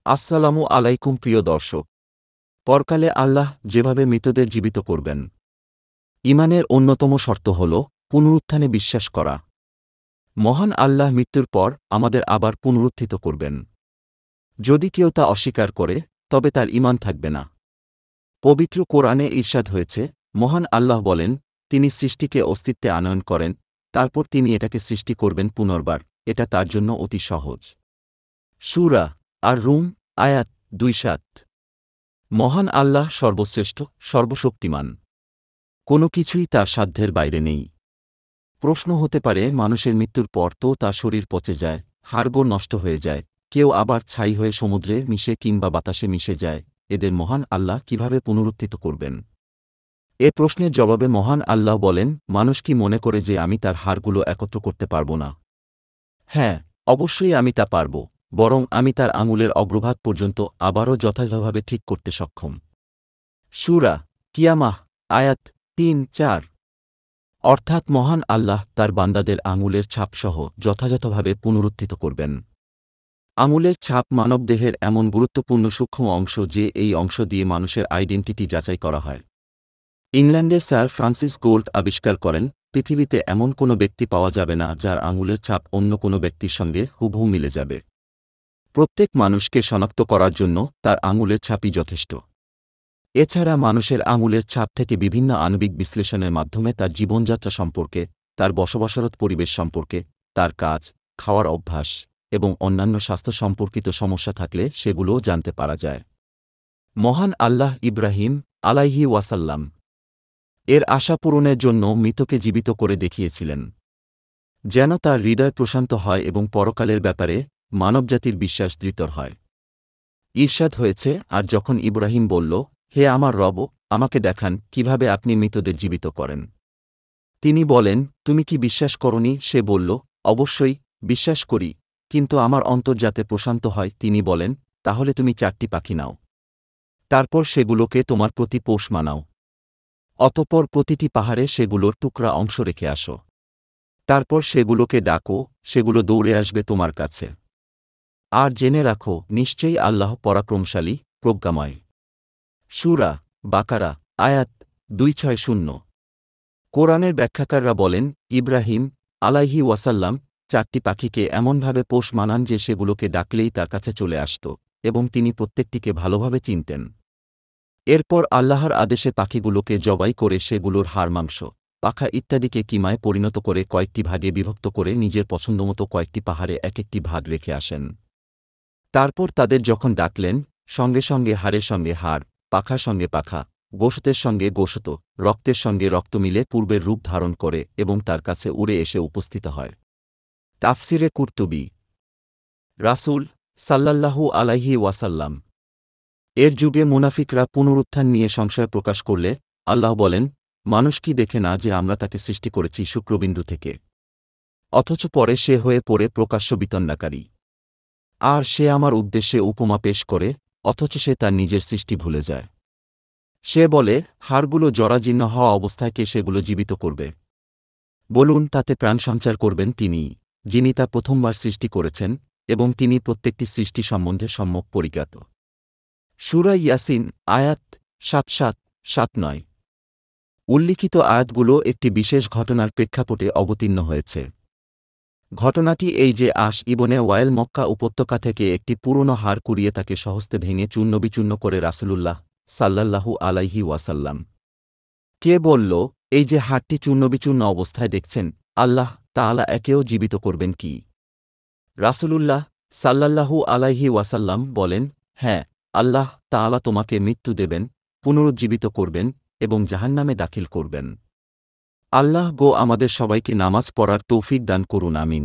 আসসালামু আলাইকুম প্রিয় দর্শক। পরকালে আল্লাহ যেভাবে মৃতদের জীবিত করবেন, ঈমানের অন্যতম শর্ত হল পুনরুত্থানে বিশ্বাস করা। মহান আল্লাহ মৃত্যুর পর আমাদের আবার পুনরুত্থিত করবেন। যদি কেউ তা অস্বীকার করে, তবে তার ঈমান থাকবে না। পবিত্র কোরআনে ইরশাদ হয়েছে, মহান আল্লাহ বলেন, তিনি সৃষ্টিকে অস্তিত্বে আনয়ন করেন, তারপর তিনি এটাকে সৃষ্টি করবেন পুনর্বার, এটা তার জন্য অতি সহজ। সূরা আর-রুম, আয়াত ২৭। মহান আল্লাহ সর্বশ্রেষ্ঠ, সর্বশক্তিমান। কোনো কিছুই তার সাধ্যের বাইরে নেই। প্রশ্ন হতে পারে, মানুষের মৃত্যুর পর তো তার শরীর পচে যায়, হাড়গোড় নষ্ট হয়ে যায়, কেউ আবার ছাই হয়ে সমুদ্রে মিশে কিংবা বাতাসে মিশে যায়, এদের মহান আল্লাহ কিভাবে পুনরুত্থিত করবেন? এ প্রশ্নের জবাবে মহান আল্লাহ বলেন, মানুষ কি মনে করে যে আমি তার হাড়গুলো একত্র করতে পারব না? হ্যাঁ, অবশ্যই আমি তা পারব, বরং আমি তার আঙুলের অগ্রভাগ পর্যন্ত আবারও যথাযথভাবে ঠিক করতে সক্ষম। সূরা কিয়ামাহ, আয়াত ৩-৪। অর্থাৎ মহান আল্লাহ তার বান্দাদের আঙুলের ছাপসহ যথাযথভাবে পুনরুত্থিত করবেন। আঙুলের ছাপ মানবদেহের এমন গুরুত্বপূর্ণ সূক্ষ্ম অংশ যে এই অংশ দিয়ে মানুষের আইডেন্টিটি যাচাই করা হয়। ইংল্যান্ডে স্যার ফ্রান্সিস গোল্ড আবিষ্কার করেন, পৃথিবীতে এমন কোনো ব্যক্তি পাওয়া যাবে না যার আঙুলের ছাপ অন্য কোনো ব্যক্তির সঙ্গে হুবহু মিলে যাবে। প্রত্যেক মানুষকে শনাক্ত করার জন্য তার আঙুলের ছাপই যথেষ্ট। এছাড়া মানুষের আঙুলের ছাপ থেকে বিভিন্ন আণবিক বিশ্লেষণের মাধ্যমে তার জীবনযাত্রা সম্পর্কে, তার বসবাসরত পরিবেশ সম্পর্কে, তার কাজ, খাওয়ার অভ্যাস এবং অন্যান্য স্বাস্থ্য সম্পর্কিত সমস্যা থাকলে সেগুলোও জানতে পারা যায়। মহান আল্লাহ ইব্রাহিম আলাইহি ওয়াসাল্লাম এর আশা পূরণের জন্য মৃতকে জীবিত করে দেখিয়েছিলেন, যেন তার হৃদয় প্রশান্ত হয় এবং পরকালের ব্যাপারে মানবজাতির বিশ্বাস দৃঢ় হয়। ঈর্ষাদ হয়েছে, আর যখন ইব্রাহিম বলল, হে আমার রব, আমাকে দেখান কিভাবে আপনি মৃতদের জীবিত করেন। তিনি বলেন, তুমি কি বিশ্বাস করনি? সে বলল, অবশ্যই বিশ্বাস করি, কিন্তু আমার অন্তর যাতে প্রশান্ত হয়। তিনি বলেন, তাহলে তুমি 4টি পাখি নাও, তারপর সেগুলোকে তোমার প্রতি পোষ মানাও, অতঃপর প্রতিটি পাহাড়ে সেগুলোর টুকরা অংশ রেখে আসো, তারপর সেগুলোকে ডাকো, সেগুলো দৌড়ে আসবে তোমার কাছে। আর জেনে রাখো, নিশ্চয়ই আল্লাহ পরাক্রমশালী, প্রজ্ঞাময়। সূরা বাকারা, আয়াত 260। কোরআনের ব্যাখ্যাকাররা বলেন, ইব্রাহিম আলাইহি ওয়াসাল্লাম 4টি পাখিকে এমনভাবে পোষ মানান যে সেগুলোকে ডাকলেই তার কাছে চলে আসত, এবং তিনি প্রত্যেকটিকে ভালোভাবে চিনতেন। এরপর আল্লাহর আদেশে পাখিগুলোকে জবাই করে সেগুলোর হাড়, মাংস, পাখা ইত্যাদিকে কিমায় পরিণত করে কয়েকটি ভাগে বিভক্ত করে নিজের পছন্দমতো কয়েকটি পাহাড়ে এক একটি ভাগ রেখে আসেন। তারপর তাদের যখন ডাকলেন, সঙ্গে সঙ্গে হাড়ের সঙ্গে হাড়, পাখার সঙ্গে পাখা, গোশতের সঙ্গে গোশত, রক্তের সঙ্গে রক্ত মিলে পূর্বের রূপ ধারণ করে এবং তার কাছে উড়ে এসে উপস্থিত হয়। তাফসিরে কুরতুবী। রাসূল সাল্লাল্লাহু আলাইহি ওয়াসাল্লাম এর যুগে মুনাফিকরা পুনরুত্থান নিয়ে সংশয় প্রকাশ করলে আল্লাহ বলেন, মানুষ কি দেখে না যে আমরা তাকে সৃষ্টি করেছি শুক্রবিন্দু থেকে, অথচ পরে সে হয়ে পড়ে প্রকাশ্য বিতণ্ডাকারী। আর সে আমার উদ্দেশ্যে উপমা পেশ করে, অথচ সে তার নিজের সৃষ্টি ভুলে যায়। সে বলে, হাড়গুলো জরাজীর্ণ হওয়া অবস্থায় কে সেগুলো জীবিত করবে? বলুন, তাতে প্রাণ সঞ্চার করবেন তিনিই, যিনি তা প্রথমবার সৃষ্টি করেছেন, এবং তিনি প্রত্যেকটি সৃষ্টি সম্বন্ধে সম্যক পরিজ্ঞাত। সূরা ইয়াসিন, আয়াত ৭-৭-৭-৯। উল্লিখিত আয়াতগুলো একটি বিশেষ ঘটনার প্রেক্ষাপটে অবতীর্ণ হয়েছে। ঘটনাটি এই যে ইবনে ওয়াইল মক্কা উপত্যকা থেকে একটি পুরনো হাড় কুড়িয়ে তাকে সহস্তে ভেঙে চূর্ণবিচূর্ণ করে রাসূলুল্লাহ সাল্লাল্লাহু আলাইহি ওয়াসাল্লাম কে বলল, এই যে হাড়টি চূর্ণবিচূর্ণ অবস্থায় দেখছেন, আল্লাহ তাআলা একেও জীবিত করবেন কি? রাসূলুল্লাহ সাল্লাল্লাহু আলাইহি ওয়াসাল্লাম বলেন, হ্যাঁ, আল্লাহ তাআলা তোমাকে মৃত্যু দেবেন, পুনরুজ্জীবিত করবেন এবং জাহান্নামে দাখিল করবেন। আল্লাহ আমাদের সবাইকে নামাজ পড়ার তৌফিক দান করুন, আমিন।